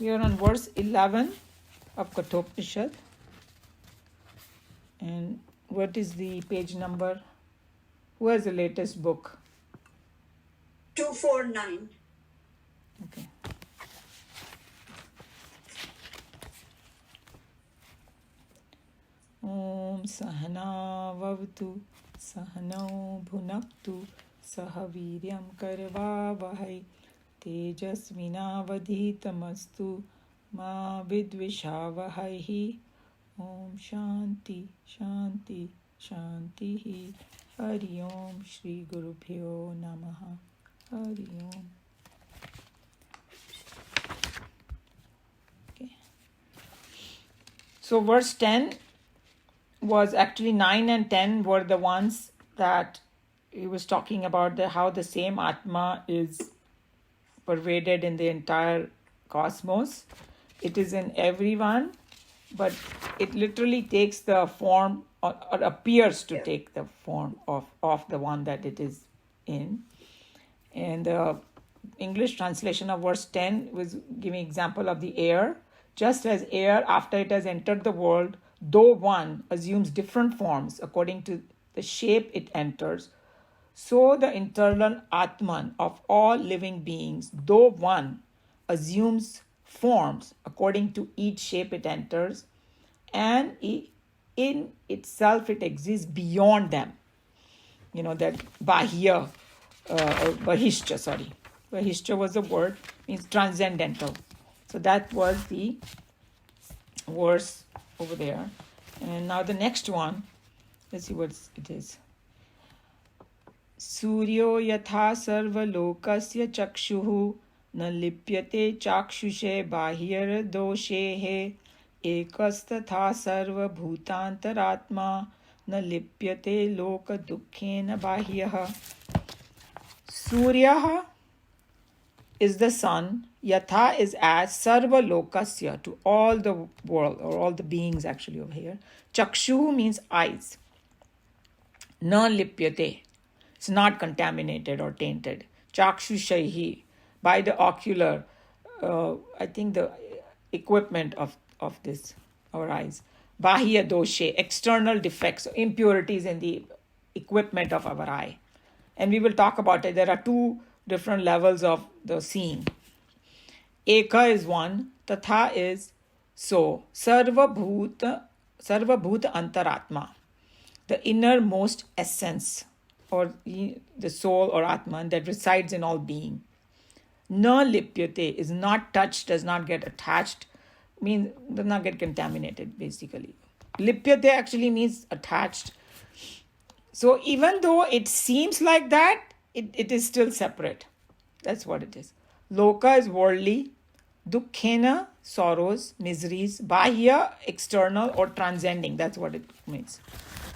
We are on verse 11 of Kathoupanishad. And what is the page number? Who has the latest book? 249. Okay. Om Sahana Vavtu Sahano Bhunaktu Sahaviryam Karvavahai Tejasvinavadhitamastu Ma Vidvishavahai. Om Shanti Shanti Shanti. Hari Om Shri Gurubhyo Namaha. Hari Om. Okay. So verse 10 was actually 9 and 10 were the ones that he was talking about how the same Atma is pervaded in the entire cosmos. It is in everyone, but it literally takes the form or appears to take the form of the one that it is in. And the English translation of verse 10 was giving example of the air. Just as air, after it has entered the world, though one assumes different forms according to the shape it enters, so the internal Atman of all living beings, though one assumes forms according to each shape it enters, and in itself it exists beyond them. You know, that Bahya, Bahishcha was a word, means transcendental. So that was the verse over there. And now the next one, let's see what it is. Suryo yatha sarva lokasya chakshuhu na lipyate chakshushe bahyar doshehe ekastatha sarva bhutantaratma na lipyate loka dukkhena bahyah. Surya is the sun, yatha is as, sarva lokasya, to all the world or all the beings actually over here. Chakshu means eyes. Na lipyate, it's not contaminated or tainted. Chakshushahi, by the ocular, I think the equipment of this, our eyes. Bahya doshe, external defects, impurities in the equipment of our eye. And we will talk about it. There are two different levels of the seeing. Eka is one, tatha is so. Sarva bhuta antaratma, the innermost essence or the soul or Atman that resides in all being. Na lipyate is not touched, does not get attached, means does not get contaminated basically. Lipyate actually means attached. So even though it seems like that, it is still separate. That's what it is. Loka is worldly, dukkhena, sorrows, miseries, bahya, external or transcending. That's what it means.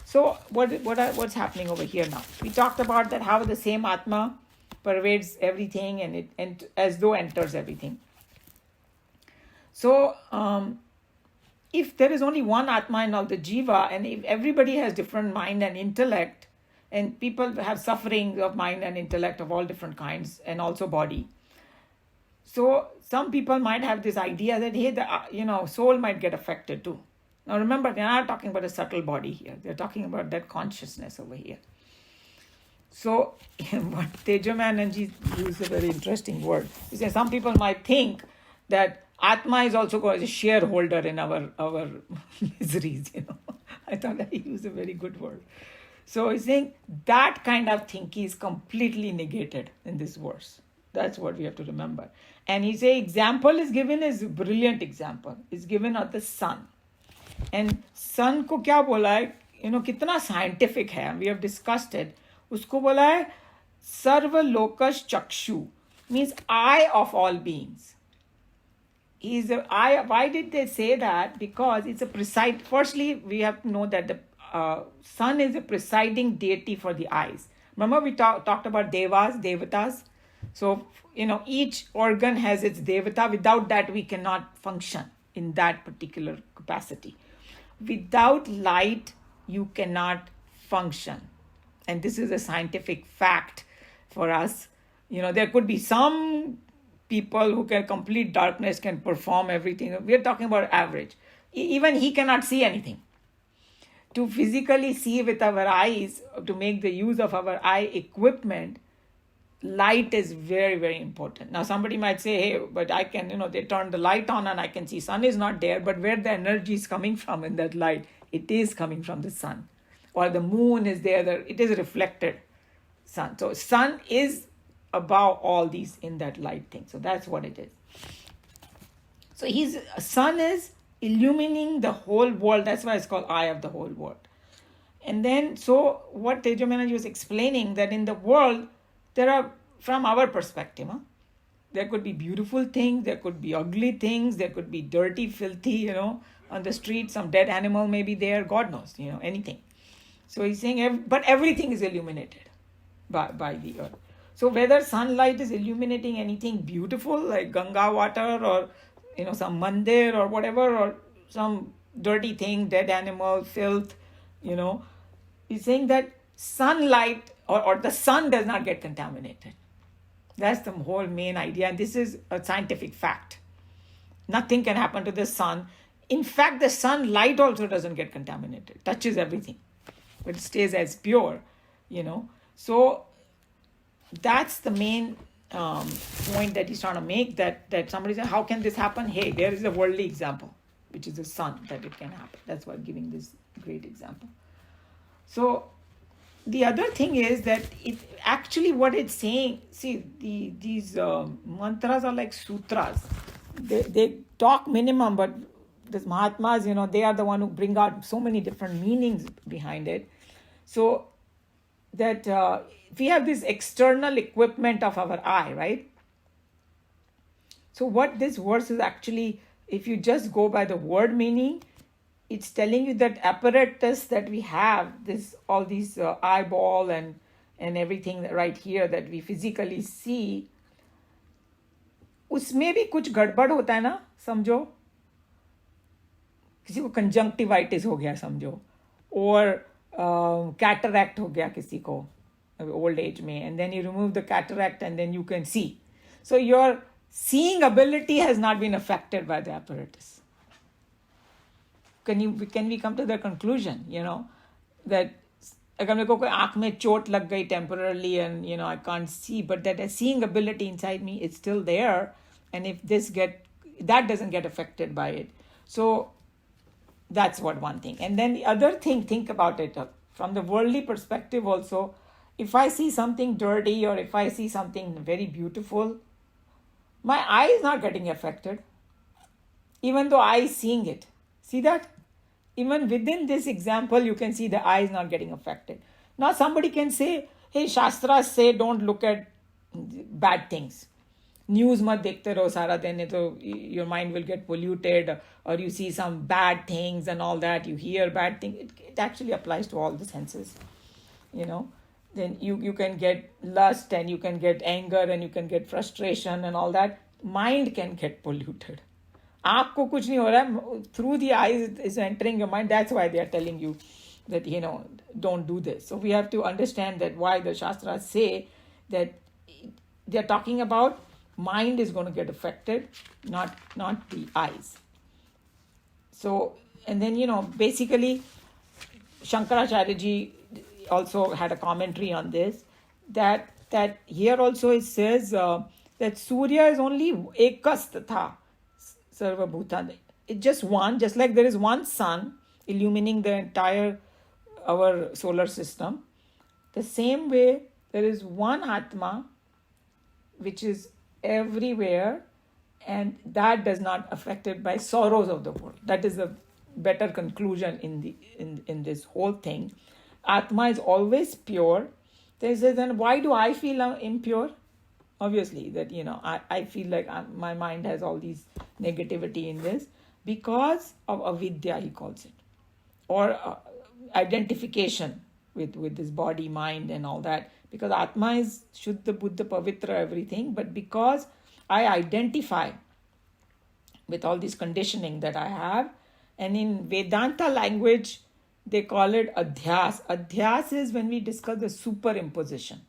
So what's happening over here now? We talked about that how the same Atma pervades everything and as though enters everything. So if there is only one Atma in all the Jiva, and if everybody has different mind and intellect, and people have suffering of mind and intellect of all different kinds, and also body. So some people might have this idea that, hey, the soul might get affected too. Now remember, they're not talking about a subtle body here. They're talking about that consciousness over here. So what Tejamananji used a very interesting word. He says some people might think that Atma is also a shareholder in our miseries. I thought that he used a very good word. So he's saying that kind of thinking is completely negated in this verse. That's what we have to remember. And he say example is given as a brilliant example. Is given of the sun. And sun को क्या बोला है? कितना scientific है. We have discussed it. उसको बोला है सर्व लोकश चक्षु, means eye of all beings. He's the eye. Why did they say that? Because it's a preside. Firstly, we have to know that the sun is a presiding deity for the eyes. Remember we talked about devas, devatas. So each organ has its devata. Without that, we cannot function in that particular capacity. Without light, you cannot function. And this is a scientific fact for us. There could be some people who can complete darkness can perform everything. We are talking about average. Even he cannot see anything. To physically see with our eyes, to make the use of our eye equipment, light is very, very important. Now somebody might say, hey, but I can, they turn the light on and I can see sun is not there, but where the energy is coming from in that light, it is coming from the sun. Or the moon is there, it is reflected sun. So sun is above all these in that light thing. So that's what it is. So sun is illumining the whole world. That's why it's called eye of the whole world. And then, so what Tejo Manaji was explaining, that in the world, there are, from our perspective, there could be beautiful things, there could be ugly things, there could be dirty, filthy, on the street, some dead animal may be there, God knows, anything. So he's saying, but everything is illuminated by the earth. So whether sunlight is illuminating anything beautiful, like Ganga water, or some mandir or whatever, or some dirty thing, dead animal, filth, he's saying that sunlight or the sun does not get contaminated. That's the whole main idea. And this is a scientific fact. Nothing can happen to the sun. In fact, the sunlight also doesn't get contaminated, touches everything, but it stays as pure, So that's the main point that he's trying to make, that somebody said, how can this happen? Hey, there is a worldly example, which is the sun, that it can happen. That's why I'm giving this great example. So the other thing is that it actually, what it's saying, see, these mantras are like sutras. They talk minimum, but these Mahatmas, they are the one who bring out so many different meanings behind it. So that we have this external equipment of our eye, right? So what this verse is actually, if you just go by the word meaning, it's telling you that apparatus that we have, all these eyeball and everything right here that we physically see, उसमें भी कुछ गड़बड़ होता है ना, समझो. किसी को कंजंक्टिवाइटिस हो गया समझो, और कैटरैक्ट हो गया किसी को old age में, and then you remove the cataract and then you can see. So your seeing ability has not been affected by the apparatus. Can we come to the conclusion, that अगर मेरे को कोई आँख में चोट लग गई temporarily and I can't see, but that seeing ability inside me is still there, and if that doesn't get affected by it. So that's one thing. And then the other thing, think about it from the worldly perspective also. If I see something dirty or if I see something very beautiful, my eye is not getting affected, even though I is seeing it. See that? Even within this example, you can see the eye is not getting affected. Now somebody can say, hey, Shastras say don't look at bad things. News mat dekhte raho sara din, so your mind will get polluted, or you see some bad things and all that, you hear bad things. It actually applies to all the senses, Then you can get lust and you can get anger and you can get frustration and all that. Mind can get polluted. आँख को कुछ नहीं हो रहा है, through the eyes is entering your mind. That's why they are telling you that, don't do this. So we have to understand that why the Shastras say that they are talking about mind is going to get affected, not the eyes. So, and then, basically, Shankaracharya ji also had a commentary on this, that here also it says that Surya is only ekas tatha sarva bhutan. It's just one, just like there is one sun illumining the entire our solar system. The same way there is one Atma which is everywhere, and that does not affected by sorrows of the world. That is a better conclusion in this whole thing. Atma is always pure. They say, then why do I feel impure? Obviously, that, I feel like my mind has all these negativity in this because of avidya, he calls it, or identification with this body, mind, and all that. Because Atma is Shuddha, Buddha, Pavitra, everything, but because I identify with all this conditioning that I have, and in Vedanta language, they call it adhyas. Adhyas is when we discuss the superimposition.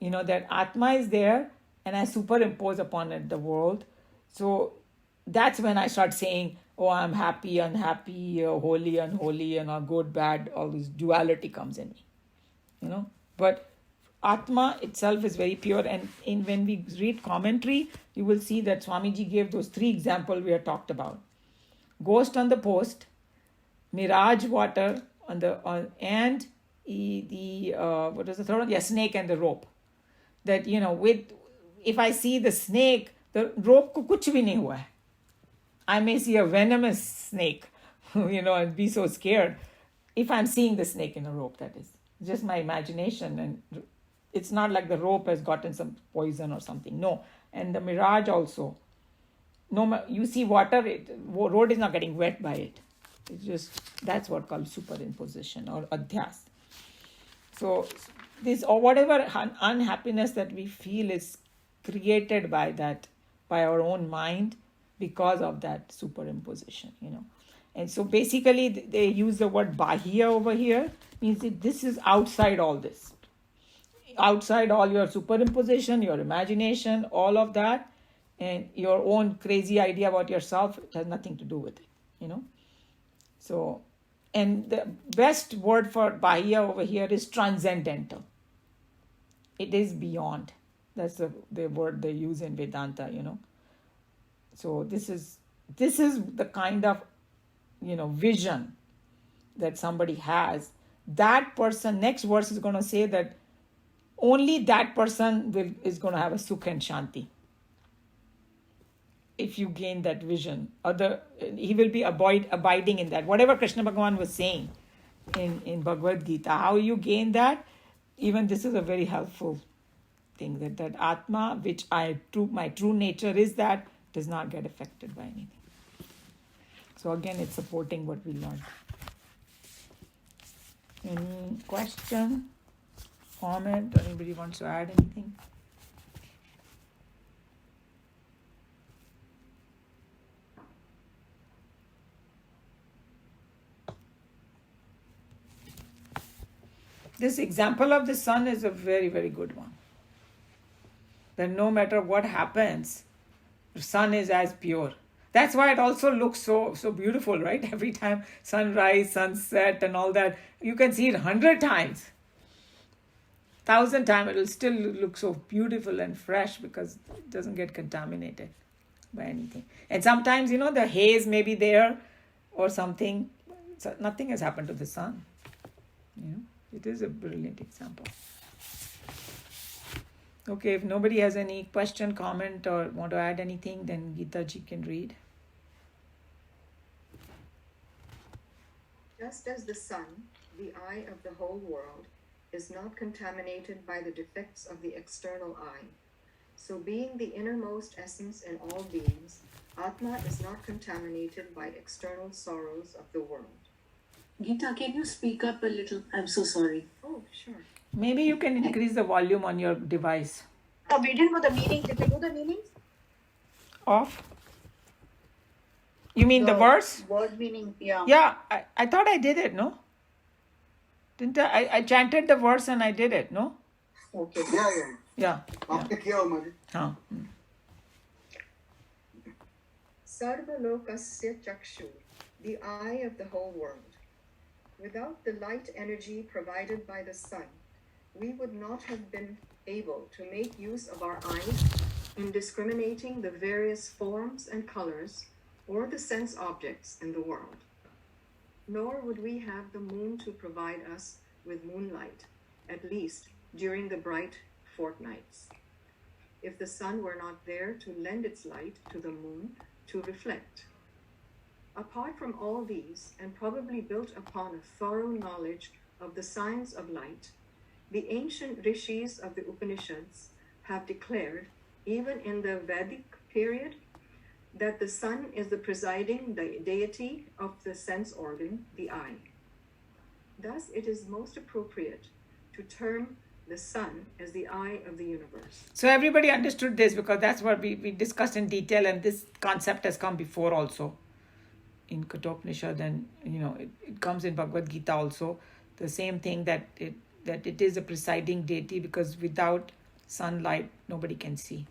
That Atma is there, and I superimpose upon it the world. So that's when I start saying, oh, I'm happy, unhappy, holy, unholy, and good, bad, all this duality comes in me, But Atma itself is very pure, and when we read commentary, you will see that Swamiji gave those 3 examples we have talked about. Ghost on the post, mirage water and the what was the third one? Yeah, snake and the rope. That if I see the snake, the rope ko kuch bhi nahi hua hai. I may see a venomous snake, and be so scared. If I'm seeing the snake in a rope, that is just my imagination, and it's not like the rope has gotten some poison or something. No, and the mirage also. No, you see water, road is not getting wet by it. It's just, that's what called superimposition or adhyas. So this, or whatever unhappiness that we feel is created by our own mind because of that superimposition, And so basically they use the word bahya over here, means that this is outside all this. Outside all your superimposition, your imagination, all of that, and your own crazy idea about yourself, it has nothing to do with it, So, and the best word for bahya over here is transcendental. It is beyond. That's the word they use in Vedanta, So this is the kind of, vision that somebody has. That person, next verse is going to say that only that person is going to have a sukha and shanti. If you gain that vision, he will be abiding in that. Whatever Krishna Bhagavan was saying in Bhagavad Gita, how you gain that, even this is a very helpful thing, that Atma, which my true nature is, that does not get affected by anything. So again, it's supporting what we learned. Any question, comment, anybody wants to add anything? This example of the sun is a very, very good one. That no matter what happens, the sun is as pure. That's why it also looks so beautiful, right? Every time sunrise, sunset and all that, you can see it 100 times. 1,000 times, it will still look so beautiful and fresh because it doesn't get contaminated by anything. And sometimes, the haze may be there or something. So nothing has happened to the sun. It is a brilliant example. Okay, if nobody has any question, comment, or want to add anything, then Geeta ji can read. Just as the sun, the eye of the whole world, is not contaminated by the defects of the external eye, so being the innermost essence in all beings, Atma is not contaminated by external sorrows of the world. Geeta, can you speak up a little? I'm so sorry. Oh, sure. Maybe you can increase the volume on your device. We didn't do the meaning. Did we do the meanings? Off? You mean the verse? Word meaning, yeah. Yeah, I thought I did it, no? Didn't I chanted the verse and I did it, no? Okay. Yeah. Sarva lokasya chakshur, the eye of the whole world. Without the light energy provided by the sun, we would not have been able to make use of our eyes in discriminating the various forms and colors or the sense objects in the world. Nor would we have the moon to provide us with moonlight, at least during the bright fortnights, if the sun were not there to lend its light to the moon to reflect. Apart from all these, and probably built upon a thorough knowledge of the science of light, the ancient rishis of the Upanishads have declared, even in the Vedic period, that the sun is the presiding deity of the sense organ, the eye. Thus, it is most appropriate to term the sun as the eye of the universe. So everybody understood this because that's what we discussed in detail, and this concept has come before also in Kathoupanishad, and it comes in Bhagavad Gita also. The same thing that it is a presiding deity, because without sunlight nobody can see.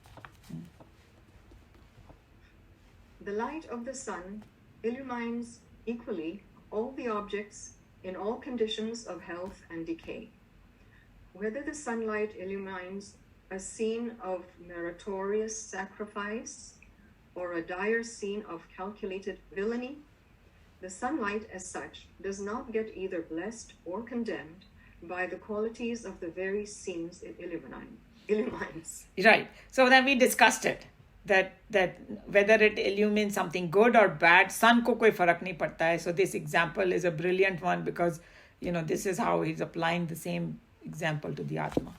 The light of the sun illumines equally all the objects in all conditions of health and decay. Whether the sunlight illumines a scene of meritorious sacrifice or a dire scene of calculated villainy, the sunlight as such does not get either blessed or condemned by the qualities of the very scenes it illumines. Right. So then we discussed it. That whether it illumines something good or bad, sun ko koi farak nahi padta hai. So this example is a brilliant one because, this is how he's applying the same example to the Atma.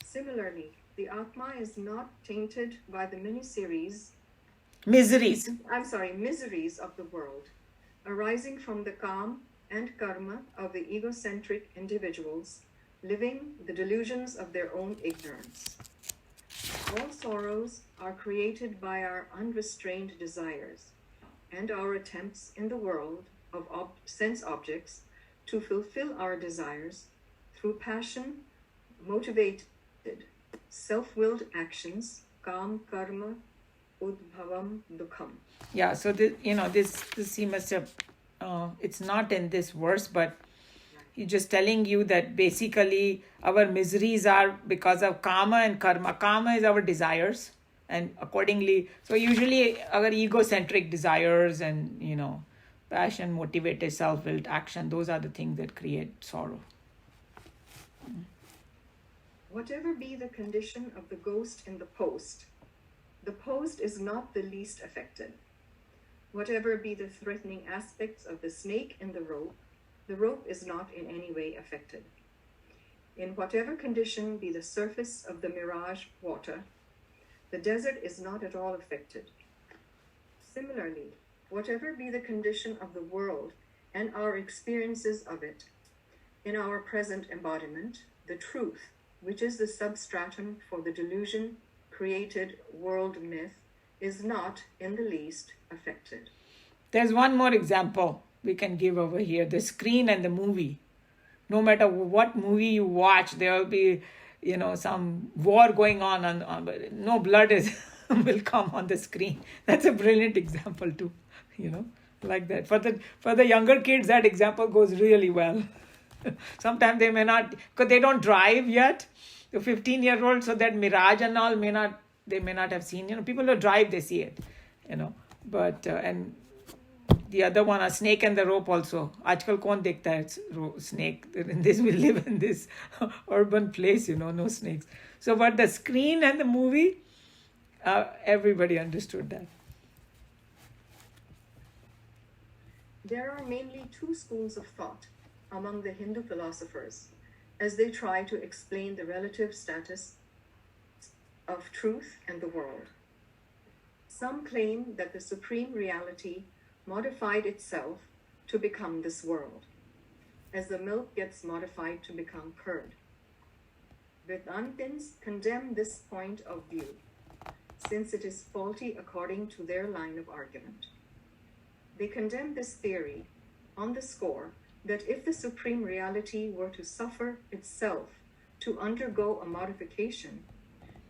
Similarly, the Atma is not tainted by the miseries Miseries of the world, arising from the Kam and Karma of the egocentric individuals, living the delusions of their own ignorance. All sorrows are created by our unrestrained desires and our attempts in the world of sense objects to fulfill our desires through passion motivated, self-willed actions, kam, karma, udbhavam, dukham. Yeah, so this he must have, it's not in this verse, but he's just telling you that basically our miseries are because of karma and karma. Karma is our desires, and accordingly, so usually our egocentric desires and, passion, motivated, self-willed action, those are the things that create sorrow. Whatever be the condition of the ghost in the post is not the least affected. Whatever be the threatening aspects of the snake in the rope is not in any way affected. In whatever condition be the surface of the mirage water, the desert is not at all affected. Similarly, whatever be the condition of the world and our experiences of it, in our present embodiment, the truth, which is the substratum for the delusion created world myth, is not in the least affected. There's one more example we can give over here, the screen and the movie. No matter what movie you watch, there will be, some war going on, but no blood will come on the screen. That's a brilliant example too, like that. For the younger kids, that example goes really well. Sometimes they may not, because they don't drive yet. The 15-year-old, so that mirage and all they may not have seen. People who drive, they see it, But and the other one, a snake and the rope also. Aajkal kaun dekhta hai snake? In this, we live in this urban place, no snakes. So, but the screen and the movie, everybody understood that. There are mainly two schools of thought among the Hindu philosophers as they try to explain the relative status of truth and the world. Some claim that the supreme reality modified itself to become this world, as the milk gets modified to become curd. Vedantins condemn this point of view, since it is faulty according to their line of argument. They condemn this theory on the score that if the supreme reality were to suffer itself to undergo a modification,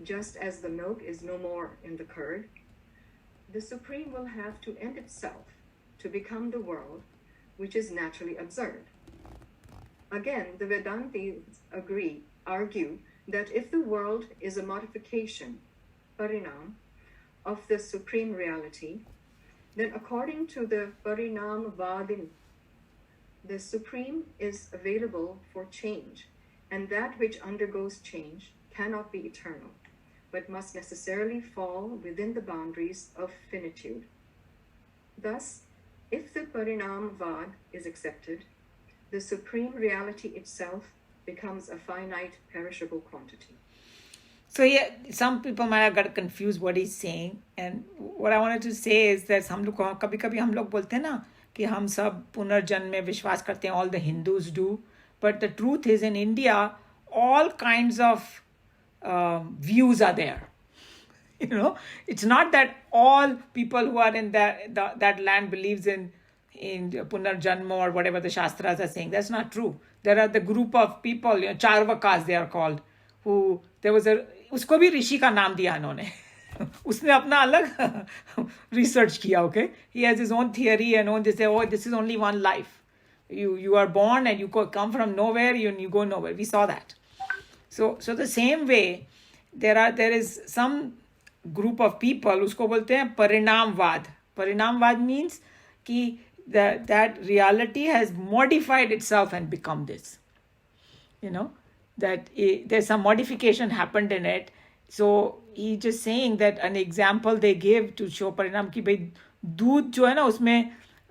just as the milk is no more in the curd, the supreme will have to end itself to become the world, which is naturally absurd. Again, the Vedantis argue that if the world is a modification, parinam, of the supreme reality, then according to the parinam vadin, the supreme is available for change, and that which undergoes change cannot be eternal, but must necessarily fall within the boundaries of finitude. Thus, if the parinam vad is accepted, the supreme reality itself becomes a finite, perishable quantity. So yeah, some people might have got confused what he's saying, and what I wanted to say is that कभी-कभी हम लोग बोलते हैं ना कि हम सब पुनर्जन्म में विश्वास करते हैं, all the Hindus do, but the truth is in India, all kinds of views are there. It's not that all people who are in that land believes in Punarjanma or whatever the Shastras are saying. That's not true. there are the group of people, Charvakas they are called, who there was a उसको भी ऋषि का नाम दिया इन्होंने उसने अपना अलग research किया, okay? He has his own theory and they say, oh, this is only one life. You are born and you come from nowhere, you go nowhere. We saw that. So the same way, there is some group of people, उसको बोलते हैं परिणामवाद. परिणामवाद means कि that reality has modified itself and become this. That there's some modification happened in it. So he just saying that an example they gave to show परिणाम कि भाई दूध जो है ना उसमें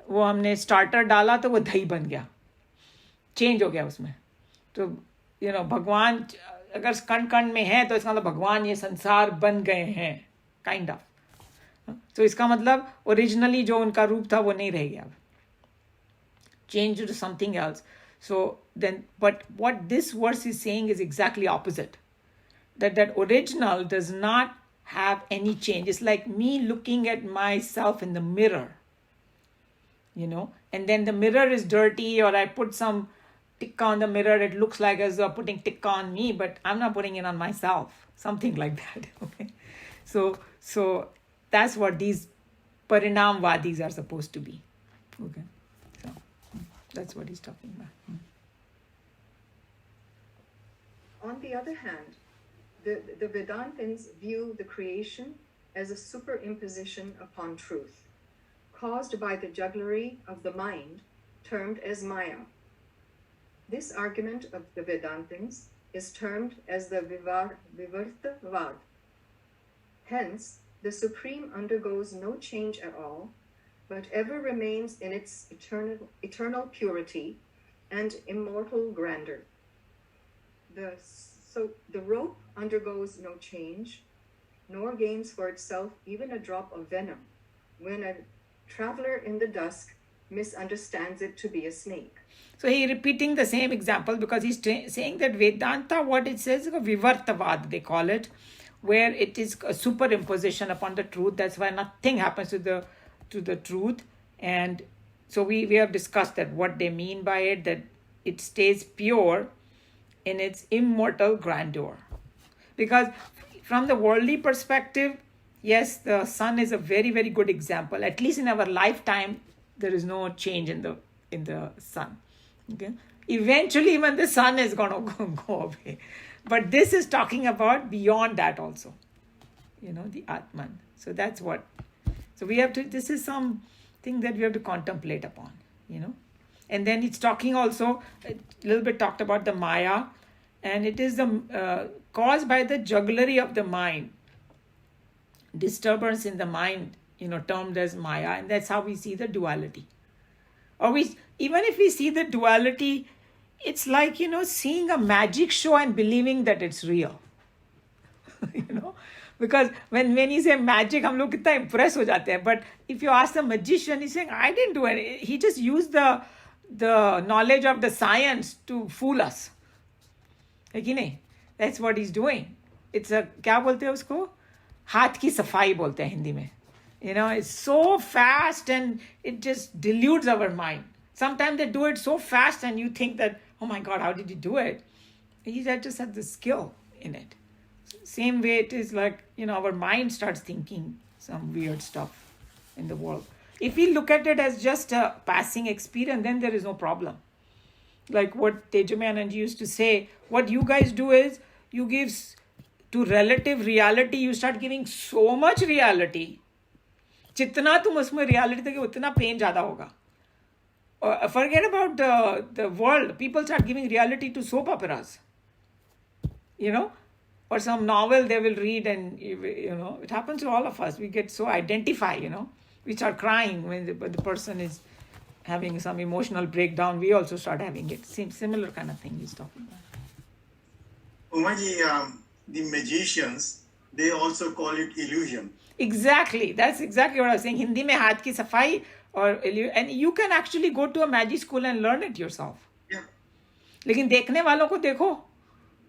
वो हमने स्टार्टर डाला तो वो दही बन गया, चेंज हो गया उसमें. तो भगवान अगर कण कण में है तो इसका मतलब भगवान ये संसार बन गए हैं, काइंड ऑफ. तो इसका मतलब ओरिजिनली जो उनका रूप था वो नहीं रह गया, change to something else. So then, but what this verse is saying is exactly opposite. That original does not have any change. It's like me looking at myself in the mirror, and then the mirror is dirty, or I put some tikka on the mirror. It looks like as though I'm putting tikka on me, but I'm not putting it on myself. Something like that. Okay. So that's what these parinamvadis are supposed to be. Okay. That's what he's talking about. On the other hand, the Vedantins view the creation as a superimposition upon truth, caused by the jugglery of the mind, termed as Maya. This argument of the Vedantins is termed as the Vivartavad. Hence, the Supreme undergoes no change at all, but ever remains in its eternal purity and immortal grandeur. So the rope undergoes no change, nor gains for itself even a drop of venom, when a traveler in the dusk misunderstands it to be a snake. So he repeating the same example because he's saying that Vedanta, what it says, Vivartavad they call it, where it is a superimposition upon the truth. That's why nothing happens to the truth. And so we have discussed that what they mean by it, that it stays pure in its immortal grandeur. Because from the worldly perspective, yes, the sun is a very, very good example. At least in our lifetime, there is no change in the sun. Okay, eventually even the sun is going to go away. But this is talking about beyond that also, the Atman. So that's what. So we have to, this is something that we have to contemplate upon, And then it's talking also, a little bit talked about the Maya, and it is the caused by the jugglery of the mind, disturbance in the mind, termed as Maya, and that's how we see the duality. Or even if we see the duality, it's like, seeing a magic show and believing that it's real. Because when you say magic, हम लोग कितना impressed हो जाते हैं. But if you ask the magician, he's saying, I didn't do it. He just used the knowledge of the science to fool us. है कि नहीं? That's what he's doing. It's क्या बोलते हैं उसको? हाथ की सफाई बोलते हैं हिंदी में. It's so fast and it just dilutes our mind. Sometimes they do it so fast and you think that, oh my God, how did he do it? He just had the skill in it. Same way it is like, our mind starts thinking some weird stuff in the world. If we look at it as just a passing experience, then there is no problem. Like what Tejamyanand used to say, what you guys do is, you give to relative reality, you start giving so much reality. जितना तुम उसमें reality दोगे उतना pain ज़्यादा होगा. Forget about the world. People start giving reality to soap operas. Or some novel they will read and, it happens to all of us. We get so identified, We start crying when the person is having some emotional breakdown. We also start having it. Similar kind of thing he's talking about. Umaji, the magicians, they also call it illusion. Exactly. That's exactly what I was saying. Hindi mein haath ki safai and you can actually go to a magic school and learn it yourself. Yeah. लेकिन देखने वालों को देखो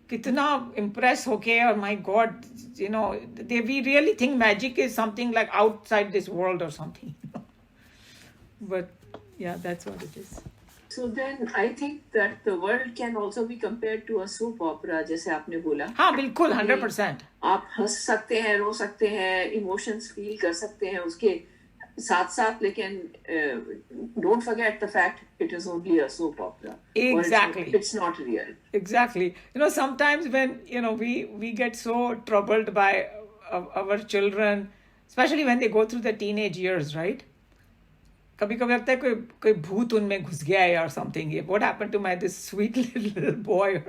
कितना impress होके, or my God, we really think magic is something like outside this world or something. But yeah, that's what it is. So then I think that the world can also be compared to a soap opera, जैसे आपने बोला. हाँ बिल्कुल 100%. आप हंस सकते हैं, रो सकते हैं, इमोशंस फील कर सकते हैं उसके साथ साथ, लेकिन don't forget the fact it is only a soap opera. Exactly. It's not real. Exactly. Sometimes when, we get so troubled by our children, especially when they go through the teenage years, right? कभी कभी लगता है कोई भूत उनमें घुस गया है or something. What happened to this sweet little boy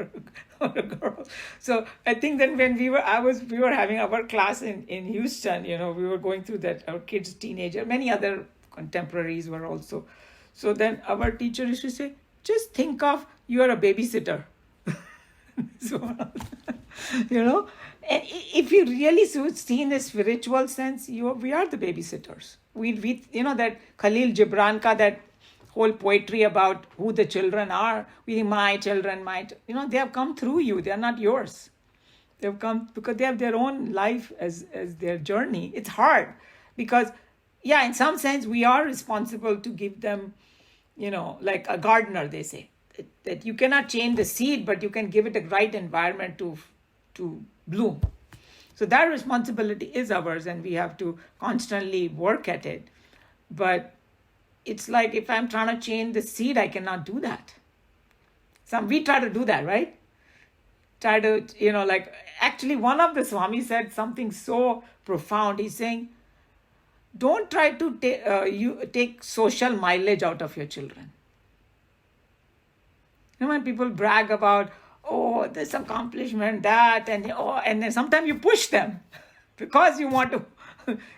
or a girl? So I think that when we were having our class in Houston, we were going through that, our kids, teenager, many other contemporaries were also. So then our teacher used to say, just think of you are a babysitter. So, and if you really see in the spiritual sense, we are the babysitters. We that Khalil Gibran ka, that whole poetry about who the children are. My children, they have come through you. They are not yours. They've come because they have their own life as their journey. It's hard because, in some sense, we are responsible to give them, like a gardener, they say. That you cannot change the seed, but you can give it a right environment to bloom. So that responsibility is ours, and we have to constantly work at it. But it's like if I'm trying to change the seed, I cannot do that. We try to do that, right? Try to, actually one of the Swamis said something so profound. He's saying, don't try to take social mileage out of your children. When people brag about, this accomplishment, that, and then sometimes you push them because you want to,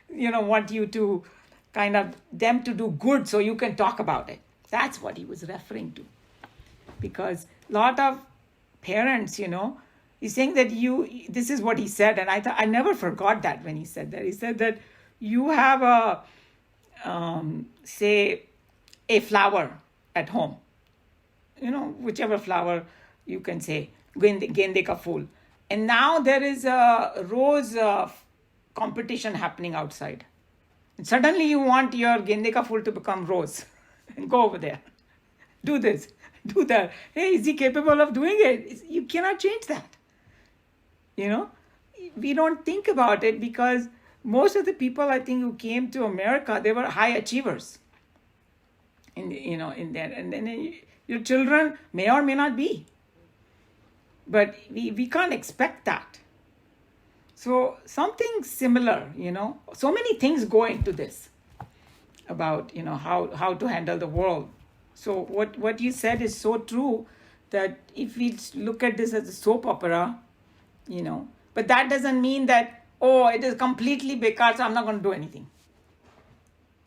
want you to kind of them to do good so you can talk about it. That's what he was referring to. Because a lot of parents, he's saying that this is what he said, and I never forgot that when he said that. He said that you have say a flower at home. Whichever flower you can say, gende ka phool. And now there is a rose competition happening outside. And suddenly you want your gende ka phool to become rose. And go over there. Do this. Do that. Hey, is he capable of doing it? You cannot change that. We don't think about it because most of the people, I think, who came to America, they were high achievers. In there. And then your children may or may not be. But we can't expect that. So something similar, so many things go into this about, how to handle the world. So what you said is so true, that if we look at this as a soap opera, but that doesn't mean that, it is completely bekar, so I'm not going to do anything.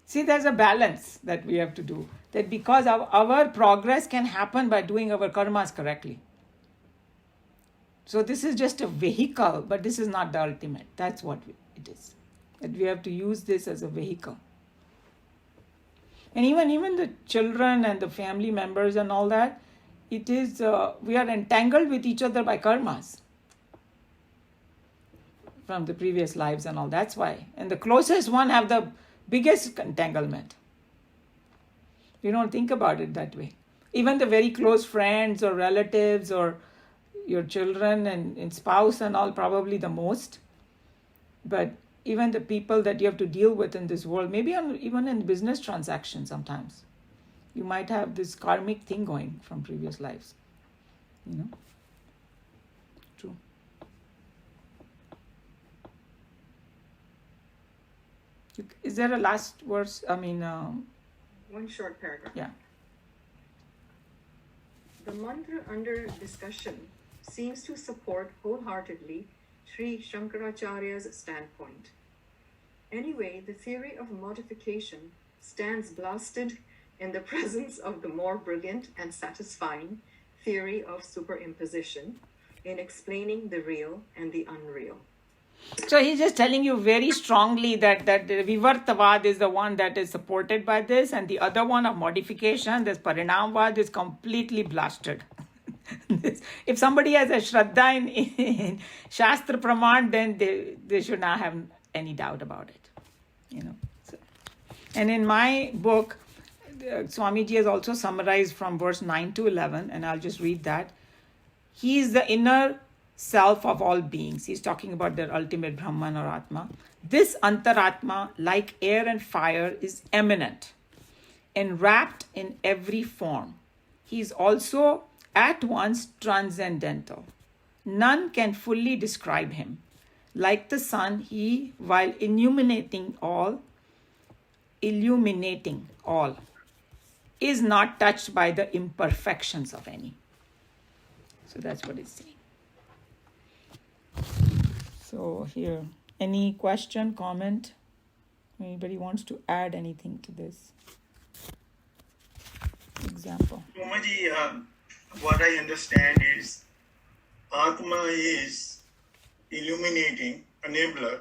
See, there's a balance that we have to do. That because our progress can happen by doing our karmas correctly. So this is just a vehicle, but this is not the ultimate. That's what it is. That we have to use this as a vehicle. And even the children and the family members and all that, it is, we are entangled with each other by karmas from the previous lives and all. That's why. And the closest one have the biggest entanglement. We don't think about it that way. Even the very close friends or relatives or your children and spouse and all, probably the most. But even the people that you have to deal with in this world, maybe even in business transactions sometimes, you might have this karmic thing going from previous lives. True. Is there a last verse? One short paragraph. Yeah. The mantra under discussion seems to support wholeheartedly Sri Shankaracharya's standpoint. Anyway, the theory of modification stands blasted in the presence of the more brilliant and satisfying theory of superimposition in explaining the real and the unreal. So he's just telling you very strongly that Vivartavad is the one that is supported by this, and the other one of modification, this Parinamvad, is completely blasted. If somebody has a Shraddha in Shastra Praman, then they should not have any doubt about it. So. And in my book, Swamiji has also summarized from verse 9 to 11, and I'll just read that. He is the inner self of all beings. He's talking about their ultimate Brahman or Atma. This Antaratma, like air and fire, is eminent, enwrapped in every form. He is also at once transcendental. None can fully describe him. Like the sun, he, while illuminating all, is not touched by the imperfections of any. So that's what it's saying. So here, any question, comment? Anybody wants to add anything to this example? Umaji, what I understand is Atma is illuminating, enabler.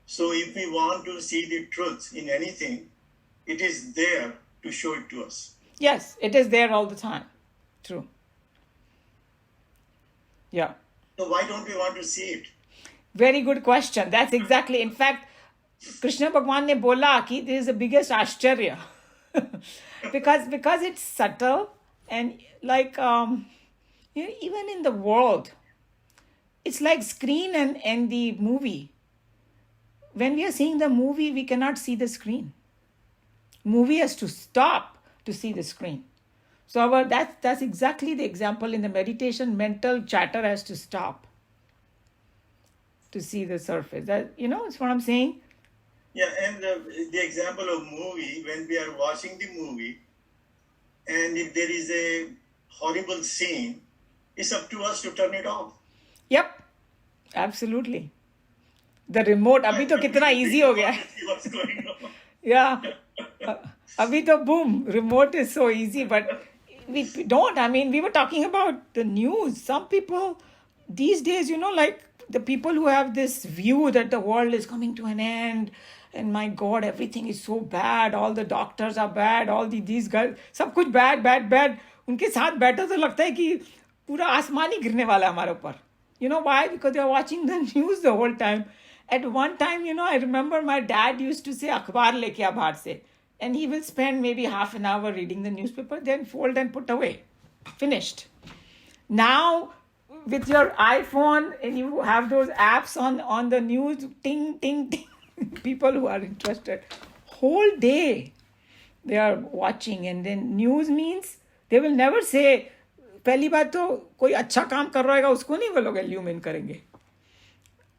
So if we want to see the truth in anything, it is there to show it to us. Yes, it is there all the time. True. Yeah. So why don't we want to see it? Very good question. That's exactly. In fact, Krishna Bhagwan ne bola ki this is the biggest ashcharya. because it's subtle and like even in the world, it's like screen and the movie. When we are seeing the movie, we cannot see the screen. Movie has to stop to see the screen. So that's exactly the example in the meditation. Mental chatter has to stop to see the surface. That it's what I'm saying. Yeah, and the example of movie, when we are watching the movie, and if there is a horrible scene, it's up to us to turn it off. Yep, absolutely. The remote, अभी तो कितना easy हो गया. What's going on? Yeah. Abhi to boom, remote is so easy, but we don't. I mean, we were talking about the news. Some people these days, like the people who have this view that the world is coming to an end, and my God, everything is so bad. All the doctors are bad. All these guys, सब कुछ bad. उनके साथ बैठो तो लगता है कि पूरा आसमान ही गिरने वाला है हमारे ऊपर. You know why? Because they are watching the news the whole time. At one time, I remember my dad used to say, "Akhbar leke aa bahar se." And he will spend maybe half an hour reading the newspaper, then fold and put away. Finished. Now, with your iPhone, and you have those apps on the news, ting, ting, ting. People who are interested, whole day they are watching. And then news means they will never say, पहली बात तो कोई अच्छा काम कर रहा है उसको नहीं वो लोग illumine करेंगे.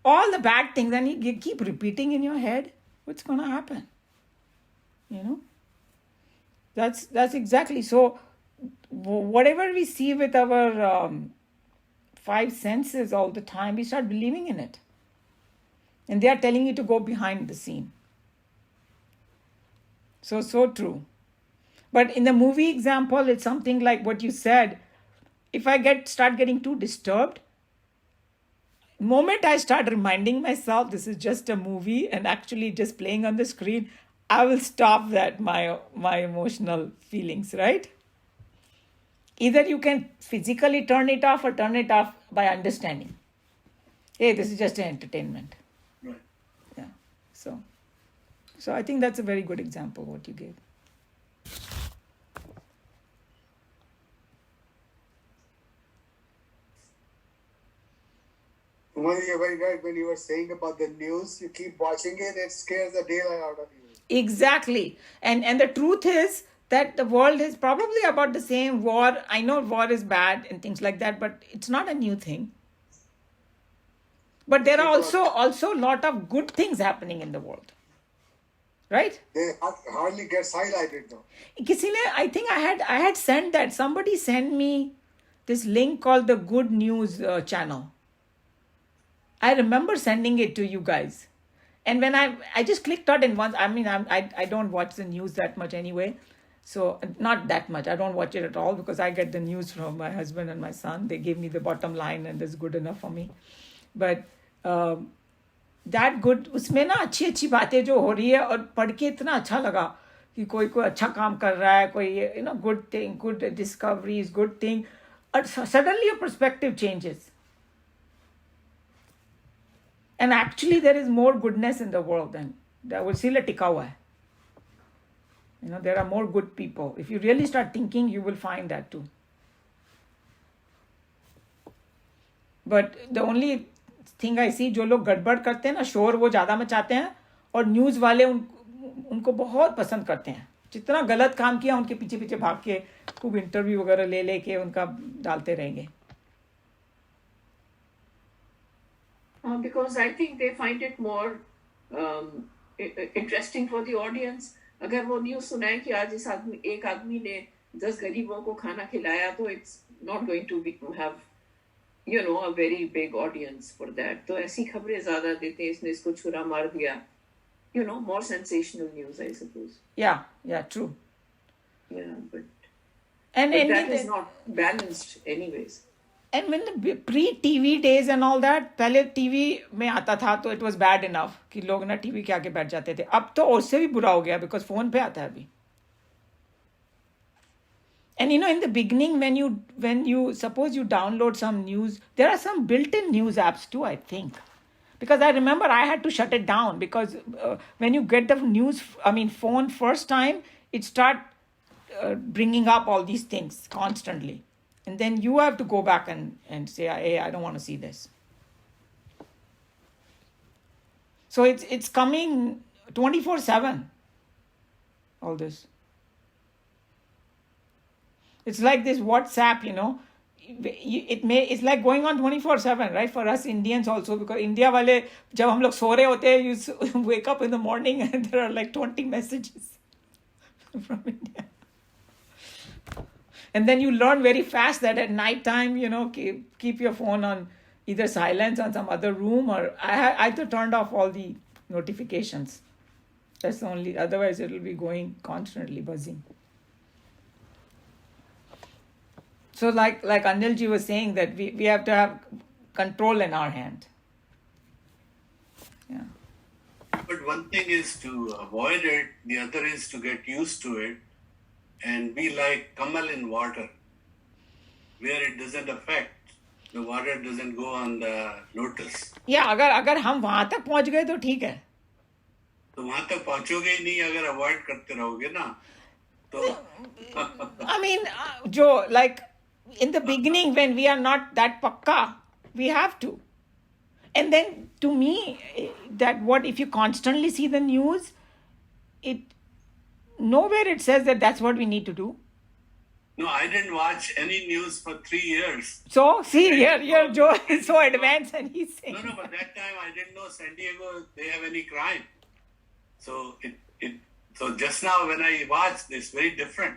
All the bad things, and you keep repeating in your head, what's going to happen? That's exactly. So whatever we see with our five senses all the time, we start believing in it. And they are telling you to go behind the scene. So true. But in the movie example, it's something like what you said. If I start getting too disturbed, moment I start reminding myself this is just a movie and actually just playing on the screen, I will stop my emotional feelings, right? Either you can physically turn it off or turn it off by understanding. Hey, this is just an entertainment. Right. Yeah. So I think that's a very good example what you gave. You're very right. When you were saying about the news, you keep watching it, it scares the daylight out of you. Exactly. And the truth is that the world is probably about the same. War, I know war is bad and things like that, but it's not a new thing. But there are also a lot of good things happening in the world. Right? They hardly gets highlighted though. I think I had sent that. Somebody sent me this link called the Good News channel. I remember sending it to you guys. And when I just clicked on it once. I mean, I don't watch the news that much anyway. So not that much. I don't watch it at all because I get the news from my husband and my son. They give me the bottom line and that's good enough for me. But that good, उसमें ना अच्छी बातें जो हो रही है और पढ़ के इतना अच्छा लगा कि कोई अच्छा काम कर रहा है, कोई good thing, good discoveries, good thing. And suddenly your perspective changes. And actually there is more goodness in the world than that. वो इसीलिए टिका हुआ है. There are more good people. If you really start thinking, you will find that too. But the only thing I see, जो लोग गड़बड़ करते हैं ना, शोर वो ज़्यादा मचाते हैं, और न्यूज़ वाले उनको बहुत पसंद करते हैं. जितना गलत काम किया उनके पीछे पीछे भाग के खूब इंटरव्यू वगैरह ले लेके उनका डालते रहेंगे. Because I think they find it more interesting for the audience. अगर वो न्यूज़ सुनाए कि आज एक आदमी ने 10 गरीबों को खाना खिलाया, तो it's not going to have a very big audience for that. तो ऐसी खबरें ज़्यादा देते हैं, इसने इसको छुरा मार दिया. More sensational news, I suppose. Yeah, true. Yeah, but and that is not balanced anyways. And when the pre-TV days and all that, पहले TV में आता था तो it was bad enough कि लोग ना TV के आगे बैठ जाते थे. अब तो उससे भी बुरा हो गया because phone पे आता है अभी. And in the beginning, when you suppose you download some news, there are some built-in news apps too, I think. Because I remember I had to shut it down because when you get the phone first time, it start bringing up all these things constantly. And then you have to go back and say, hey, I don't want to see this. So it's coming 24/7, all this. It's like this WhatsApp, it's like going on 24/7, right? For us Indians also, because India wale, jab hum log so rahe hote hain, you wake up in the morning and there are like 20 messages from India. And then you learn very fast that at night time, keep your phone on either silence on some other room, or I turned off all the notifications. That's the only, otherwise it will be going constantly buzzing. So like Anilji was saying, that we have to have control in our hand. Yeah. But one thing is to avoid it, the other is to get used to it and be like Kamal in water, where it doesn't affect, the water doesn't go on the lotus. Yeah, अगर हम वहाँ तक पहुँच गए तो ठीक है. तो वहाँ तक पहुँचोगे ही नहीं अगर avoid करते रहोगे ना. तो like in the beginning when we are not that pakka, we have to. And then to me, that what if you constantly see the news, nowhere it says that that's what we need to do. No, I didn't watch any news for 3 years. So, see, here Joe is so advanced and he's saying... No, but that time I didn't know San Diego, they have any crime. So, so just now when I watched, it's very different.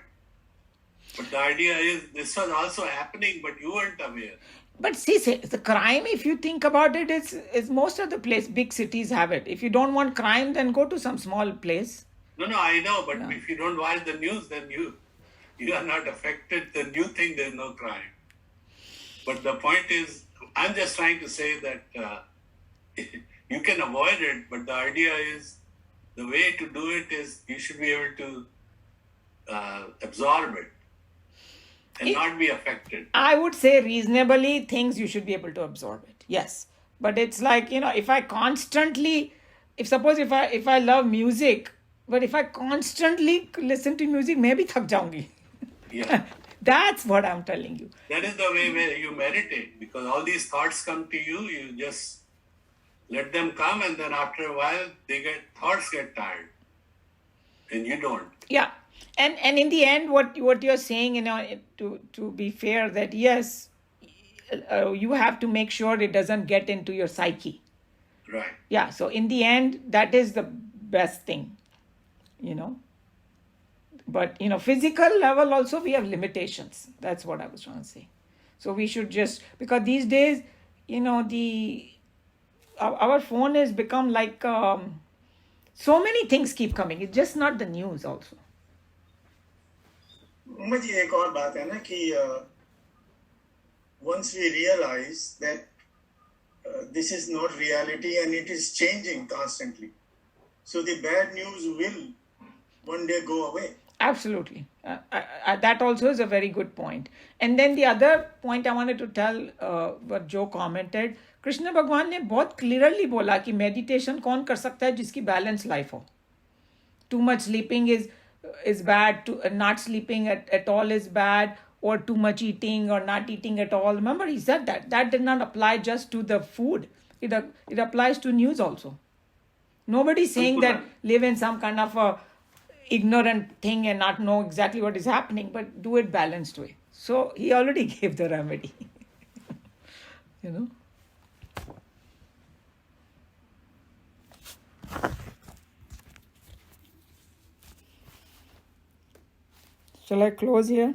But the idea is, this was also happening, but you weren't aware. But see, the crime, if you think about it, is most of the place, big cities have it. If you don't want crime, then go to some small place. No, I know, but if you don't watch the news, then you are not affected. Then you think there's no crime. But the point is, I'm just trying to say that you can avoid it, but the idea is, the way to do it is you should be able to absorb it and not be affected. I would say reasonably things you should be able to absorb it. Yes. But it's like, if I constantly, if I love music, but if I constantly listen to music, maybe thak jaungi. Yeah. That's what I'm telling you. That is the way where you meditate, because all these thoughts come to you, you just let them come, and then after a while, thoughts get tired. And you don't. Yeah. And in the end, what you're saying, to be fair, that yes, you have to make sure it doesn't get into your psyche. Right. Yeah. So in the end, that is the best thing, But, physical level also, we have limitations. That's what I was trying to say. So we should just, because these days, our phone has become like, so many things keep coming. It's just not the news also. मुझे एक और बात है ना कि once we realize that this is not reality and it is changing constantly, so the bad news will one day go away. Absolutely. That also is a very good point. And then the other point I wanted to tell, what Joe commented, Krishna भगवान ने बहुत clearly बोला कि meditation कौन कर सकता है जिसकी balanced life हो. Too much sleeping is is bad, to not sleeping at all is bad, or too much eating or not eating at all. Remember, he said that did not apply just to the food. It applies to news also. Nobody's saying that live in some kind of a ignorant thing and not know exactly what is happening, but do it balanced way. So he already gave the remedy. you know. Shall I close here?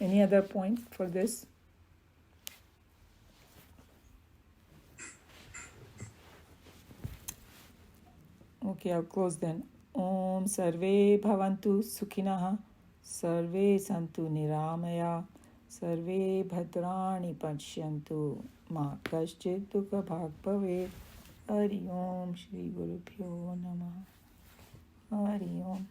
Any other point for this? Okay, I'll close then. Om Sarve Bhavantu Sukhinah, Sarve Santu Niramaya, Sarve Bhadrani Pashyantu, Ma Kaschit Dukha Bhag Bhavet. Hari Om Shri Guru Pyo Namah. Hari Om.